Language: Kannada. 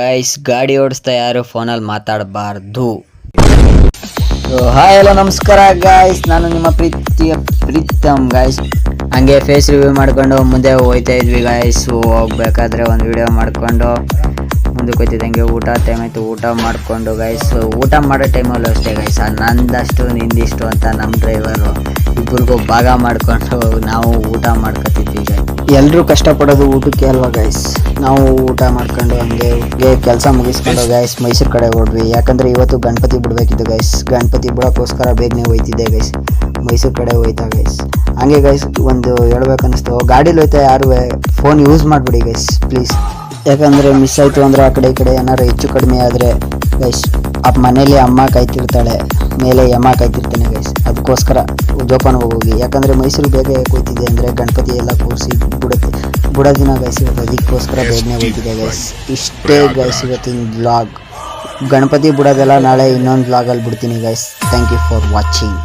ಗೈಸ್ ಗಾಡಿ ಓಡಿಸ್ತಾ ಯಾರು ಫೋನಲ್ಲಿ ಮಾತಾಡಬಾರ್ದು. ಹಾಯ್ ಹಲೋ ನಮಸ್ಕಾರ ಗೈಸ್, ನಾನು ನಿಮ್ಮ ಪ್ರೀತಿಯ ಪ್ರೀತಮ್ ಗೈಸ್. ಹಂಗೆ ಫೇಸ್ ರಿವ್ಯೂ ಮಾಡ್ಕೊಂಡು ಮುಂದೆ ಹೋಗ್ತಾ ಇದ್ವಿ ಗೈಸ್. ಹೋಗ್ಬೇಕಾದ್ರೆ ಒಂದು ವಿಡಿಯೋ ಮಾಡ್ಕೊಂಡು ಮುಂದಕ್ಕೆ ಹೋಗ್ತಿದ್ದಂಗೆ ಊಟ ಟೈಮ್ ಆಯಿತು. ಊಟ ಮಾಡಿಕೊಂಡು ಗೈಸ್, ಊಟ ಮಾಡೋ ಟೈಮಲ್ಲೂ ಅಷ್ಟೇ ಗೈಸ್, ನಂದಷ್ಟು ನಿಂದಿಷ್ಟು ಅಂತ ನಮ್ಮ ಡ್ರೈವರು ಇಬ್ಬರಿಗೂ ಭಾಗ ಮಾಡಿಕೊಂಡು ನಾವು ಊಟ ಮಾಡ್ಕೊತಿದ್ವಿ ಗೈಸ್. ಎಲ್ಲರೂ ಕಷ್ಟಪಡೋದು ಊಟಕ್ಕೆ ಅಲ್ವಾ ಗೈಸ್. ನಾವು ಊಟ ಮಾಡ್ಕೊಂಡು ಹಂಗೆ ಕೆಲಸ ಮುಗಿಸ್ಕೊಂಡು ಗೈಸ್ ಮೈಸೂರು ಕಡೆ ಹೊರಡ್ವಿ. ಯಾಕಂದರೆ ಇವತ್ತು ಗಣಪತಿ ಬಿಡಬೇಕಿತ್ತು ಗೈಸ್. ಗಣಪತಿ ಬಿಡೋಕ್ಕೋಸ್ಕರ ಬೇಗನೆ ಹೋಯ್ತಿದ್ದೆ ಗೈಸ್, ಮೈಸೂರು ಕಡೆ ಹೋಯ್ತಾ ಗೈಸ್. ಹಂಗೆ ಗೈಸ್ ಒಂದು ಹೇಳ್ಬೇಕನ್ನಿಸ್ತು, ಗಾಡೀಲಿ ಹೋಯ್ತಾ ಯಾರು ಫೋನ್ ಯೂಸ್ ಮಾಡಿಬಿಡಿ ಗೈಸ್ ಪ್ಲೀಸ್. ಯಾಕಂದರೆ ಮಿಸ್ ಆಯಿತು ಅಂದರೆ ಆ ಕಡೆ ಈ ಕಡೆ ಏನಾರು ಹೆಚ್ಚು ಕಡಿಮೆ ಆದರೆ ಗೈಸ್ ಮನೇಲಿ ಅಮ್ಮ ಕಾಯ್ತಿರ್ತಾಳೆ, ಮೇಲೆ ಯಮ್ಮ ಕಾಯ್ತಿರ್ತಾನೆ ಗೈಸ್. ಅದಕ್ಕೋಸ್ಕರ ಜೋಪಾನ ಹೋಗಿ. ಯಾಕಂದರೆ ಮೈಸೂರು ಬೇಗ ಯಾಕೆ ಹೋಗ್ತಿದೆ ಅಂದರೆ ಗಣಪತಿ ಎಲ್ಲ ಕೂರಿಸಿ ಬುಡೋ ದಿನ ಗೈಸ್ ಇವತ್ತು, ಅದಕ್ಕೋಸ್ಕರ ಬೇಗನೆ ಹೋಗ್ತಿದೆ ಗೈಸ್. ಇಷ್ಟೇ ಗೈಸ್ ಇವತ್ತಿನ ವ್ಲಾಗ್. ಗಣಪತಿ ಬಿಡೋದೆಲ್ಲ ನಾಳೆ ಇನ್ನೊಂದು ವ್ಲಾಗಲ್ಲಿ ಬಿಡ್ತೀನಿ guys. Thank you for watching.